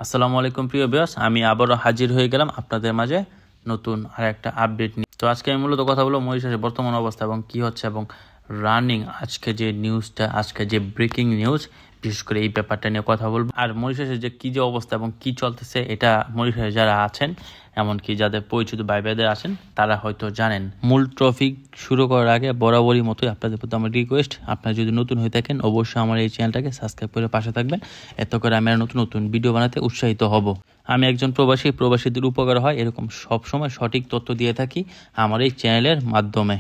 আসসালামু আলাইকুম প্রিয় ভিউয়ার্স, আমি আবারও হাজির হয়ে গেলাম আপনাদের মাঝে নতুন আর একটা আপডেট নিয়ে। তো আজকে আমি মূলত কথা বলবো মরিশাসের বর্তমান অবস্থা এবং কি হচ্ছে এবং রানিং আজকে যে নিউজটা, আজকে যে ব্রেকিং নিউজ, বিশেষ করে এই ব্যাপারটা নিয়ে কথা বলবো। আর মরিশাসের যে অবস্থা এবং কি চলতেছে, এটা মরিশাসে যারা আছেন, এমনকি যাদের পরিচিত ভাই ভাইদের আছেন, তারা হয়তো জানেন। মূল টপিক শুরু করার আগে বরাবরই মতোই আপনাদের প্রতি আমার রিকোয়েস্ট, আপনারা যদি নতুন হয়ে থাকেন অবশ্যই আমার এই চ্যানেলটাকে সাবস্ক্রাইব করে পাশে থাকবেন। এত করে আমি আর নতুন নতুন ভিডিও বানাতে উৎসাহিত হব। আমি একজন প্রবাসীদের উপকার হয় এরকম সবসময় সঠিক তথ্য দিয়ে থাকি আমার এই চ্যানেলের মাধ্যমে।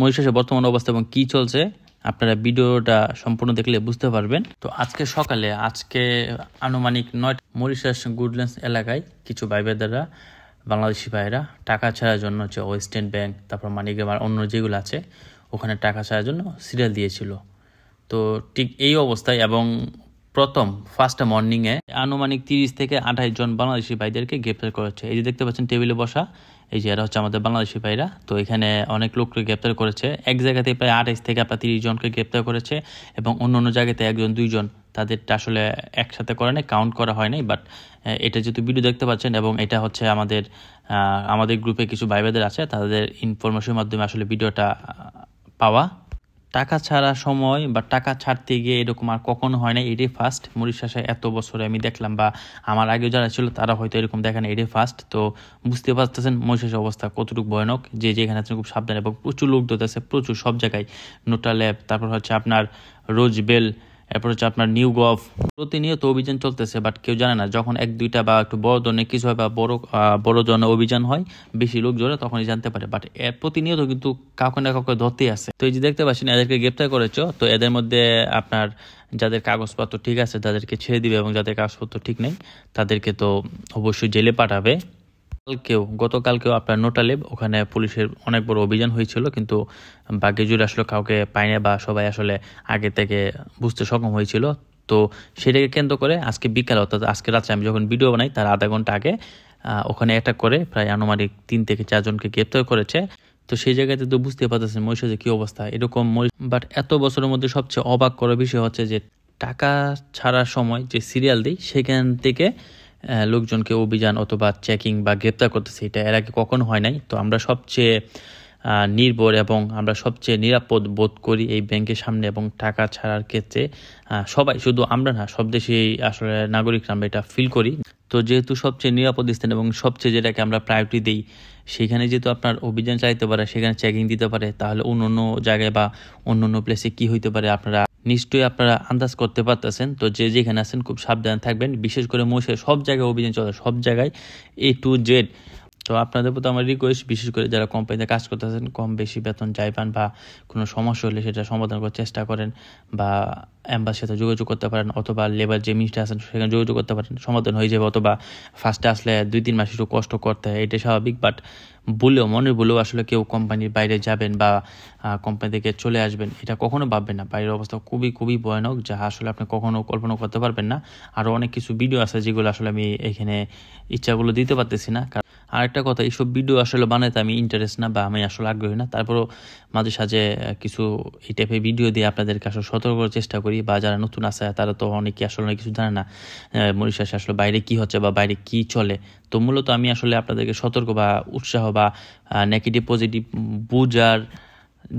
মরিশাসের বর্তমান অবস্থা এবং কি চলছে আপনারা ভিডিওটা সম্পূর্ণ দেখলে বুঝতে পারবেন। তো আজকে সকালে আনুমানিক 9 মরিশাস গুডল্যান্ডস এলাকায় কিছু ভাই ভাইদেরা, বাংলাদেশি ভাইরা টাকা ছাড়ার জন্য হচ্ছে ওয়েস্টার্ন ব্যাংক, তারপর মানিগ্রাম আর অন্য যেগুলো আছে ওখানে টাকা ছাড়ার জন্য সিরিয়াল দিয়েছিল। তো ঠিক এই অবস্থায় এবং ফার্স্ট মর্নিংয়ে আনুমানিক 30 থেকে 28 জন বাংলাদেশি ভাইদেরকে গ্রেপ্তার করেছে। এই যে দেখতে পাচ্ছেন টেবিলে বসা, এই যে এরা হচ্ছে আমাদের বাংলাদেশি ভাইরা। তো এখানে অনেক লোককে গ্রেপ্তার করেছে। এক জায়গাতে প্রায় 28 থেকে আপনার 30 জনকে গ্রেপ্তার করেছে এবং অন্য জায়গাতে একজন দুইজন, তাদেরটা আসলে একসাথে করে নাই, কাউন্ট করা হয় নাই। বাট এটা যেহেতু ভিডিও দেখতে পাচ্ছেন এবং এটা হচ্ছে আমাদের গ্রুপে কিছু ভাই ভাইদের আছে, তাদের ইনফরমেশনের মাধ্যমে আসলে ভিডিওটা পাওয়া। টাকা ছাড়া সময় বা টাকা ছাড়তে গিয়ে এরকম আর কখনো হয় না, এটাই ফার্স্ট মরিশাসে এত বছরে আমি দেখলাম, বা আমার আগে যারা ছিল তারা হয়তো এরকম দেখেন, এটাই ফার্স্ট। তো বুঝতে পারতেছেন মরিশাসের অবস্থা কতটুকু ভয়ানক, যেখানে আছেন খুব সাবধান এবং প্রচুর লোক ধরতেছে, প্রচুর সব জায়গায়। নোটা ল্যাব, তারপর হচ্ছে আপনার রোজবেল, এরপর হচ্ছে আপনার নিউ গভ, প্রতিনিয়ত অভিযান চলতেছে। বাট কেউ জানে না, যখন এক দুইটা বা একটু বড় ধরনের কিছু হয় বা বড় ধরনের অভিযান হয়, বেশি লোক জোরে, তখনই জানতে পারে। বাট প্রতিনিয়ত কিন্তু কাউকে না কাউকে ধরতেই আছে। তো এই যে দেখতে পাচ্ছেন এদেরকে গ্রেপ্তার করেছ, তো এদের মধ্যে আপনার যাদের কাগজপত্র ঠিক আছে তাদেরকে ছেড়ে দিবে এবং যাদের কাগজপত্র ঠিক নেই তাদেরকে তো অবশ্যই জেলে পাঠাবে। গতকালকেও আপনার নোটালেব, ওখানে পুলিশের অনেক বড় অভিযান হয়েছিল, কিন্তু ভাগ্যে জুড়ে আসলে কাউকে পায়নি বা সবাই আসলে আগে থেকে বুঝতে সক্ষম হয়েছিল। তো সেটাকে কেন্দ্র করে আজকে বিকাল, অর্থাৎ আজকে রাত্রে আমি যখন ভিডিও বানাই তার আধা ঘন্টা আগে ওখানে অ্যাটাক করে প্রায় আনুমানিক 3 থেকে 4 জনকে গ্রেপ্তার করেছে। তো সেই জায়গাতে তো বুঝতে পারতেছেন মরিশাসের কি অবস্থা এরকম। বাট এত বছরের মধ্যে সবচেয়ে অবাক করার বিষয় হচ্ছে যে টাকা ছাড়ার সময় যে সিরিয়াল দিই সেখান থেকে লোকজনকে অভিযান অথবা চেকিং বা গ্রেপ্তার করতেছে, এটা এর আগে কখনো হয় নাই। তো আমরা সবচেয়ে নির্ভর এবং আমরা সবচেয়ে নিরাপদ বোধ করি এই ব্যাংকের সামনে এবং টাকা ছাড়ার ক্ষেত্রে। সবাই, শুধু আমরা না, সব দেশেই আসলে নাগরিকরা আমরা এটা ফিল করি। তো যেহেতু সবচেয়ে নিরাপদ স্থান এবং সবচেয়ে যেটাকে আমরা প্রায়োরিটি দিই, সেখানে যেহেতু আপনার অভিযান চালাতে পারে, সেখানে চেকিং দিতে পারে, তাহলে অন্য জায়গায় বা অন্য প্লেসে কি হইতে পারে আপনারা নিশ্চয়ই আন্দাজ করতে পারতেছেন। তো যেখানে আছেন খুব সাবধানে থাকবেন। বিশেষ করে মহিষের সব জায়গায় অভিযান চলে, সব জায়গায় A to Z। তো আপনাদের প্রতি আমার রিকোয়েস্ট, বিশেষ করে যারা কোম্পানিতে কাজ করতেছেন, কম বেশি বেতন যাই পান বা কোনো সমস্যা হলে সেটা সমাধান করার চেষ্টা করেন, বা অ্যাম্বাসির সাথে যোগাযোগ করতে পারেন, অথবা লেবার যে মিনিস্টার আছেন সেখানে যোগাযোগ করতে পারেন, সমাধান হয়ে যাবে। অথবা ফার্স্টে আসলে 2-3 মাস একটু কষ্ট করতে হয়, এটা স্বাভাবিক। বাট মনের ভুলেও আসলে কেউ কোম্পানির বাইরে যাবেন বা কোম্পানি থেকে চলে আসবেন, এটা কখনো ভাববেন না। বাইরের অবস্থা খুবই খুবই ভয়ানক, যা আসলে আপনি কখনো কল্পনা করতে পারবেন না। আরও অনেক কিছু ভিডিও আছে যেগুলো আসলে আমি এখানে ইচ্ছাগুলো দিতে পারতেছি না। আরেকটা কথা, এইসব ভিডিও আসলে বানাতে আমি ইন্টারেস্ট না বা আমি আসলে আগ্রহী না। তারপরও মাঝে সাঝে কিছু এই টাইপের ভিডিও দিয়ে আপনাদেরকে আসলে সতর্ক করার চেষ্টা করি। বা যারা নতুন আছে তারা তো অনেকে আসলে অনেক কিছু জানে না মরিশাসে আসলে বাইরে কি হচ্ছে বা বাইরে কি চলে। তো মূলত আমি আসলে আপনাদেরকে সতর্ক বা উৎসাহ বা নেগেটিভ পজিটিভ বুঝার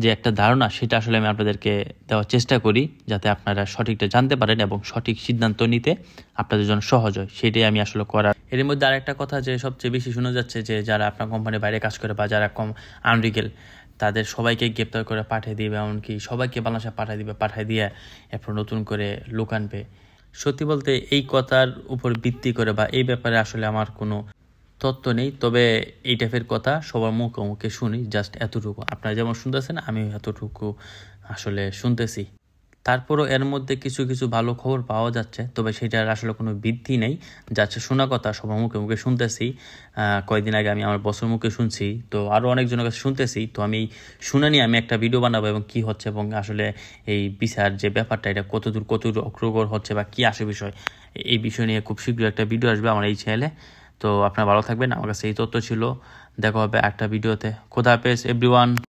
যে একটা ধারণা, সেটা আসলে আমি আপনাদেরকে দেওয়ার চেষ্টা করি, যাতে আপনারা সঠিকটা জানতে পারেন এবং সঠিক সিদ্ধান্ত নিতে আপনাদের জন্য সহজ হয়। সেটাই আমি আসলে করার। এর মধ্যে আরেকটা কথা যে সবচেয়ে বেশি শোনা যাচ্ছে, যে যারা আপনার কোম্পানির বাইরে কাজ করে বা যারা আনরিগেল, তাদের সবাইকে গ্রেপ্তার করে পাঠিয়ে দিবে, এমনকি সবাইকে বাংলাদেশে পাঠিয়ে দিয়ে এরপর নতুন করে লোক আনবে। সত্যি বলতে এই কথার উপর ভিত্তি করে বা এই ব্যাপারে আসলে আমার কোনো তথ্য নেই, তবে এই টাইপের কথা সবার মুখে মুখে শুনি, জাস্ট এতটুকু। আপনারা যেমন শুনতেছেন আমি এতটুকু আসলে শুনতেছি। তারপরও এর মধ্যে কিছু কিছু ভালো খবর পাওয়া যাচ্ছে, তবে সেটার আসলে কোনো ভিত্তি নেই, যাচ্ছে শোনা কথা, সবার মুখে মুখে শুনতেছি। কয়েকদিন আগে আমি আমার বসের মুখে শুনছি, তো আরও অনেকজনের কাছে শুনতেছি। তো আমি শুনে নিয়ে আমি একটা ভিডিও বানাবো এবং কি হচ্ছে এবং আসলে এই বিচার যে ব্যাপারটা, এটা কতদূর অগ্রগর হচ্ছে বা কি আসে বিষয়, এই বিষয় নিয়ে খুব শীঘ্রই একটা ভিডিও আসবে আমার এই চ্যানেলে। তো আপনারা ভালো থাকবেন। আমার কাছে এই তথ্য ছিল। দেখা হবে একটা ভিডিওতে। খোদা হাফেজ এভরিওয়ান।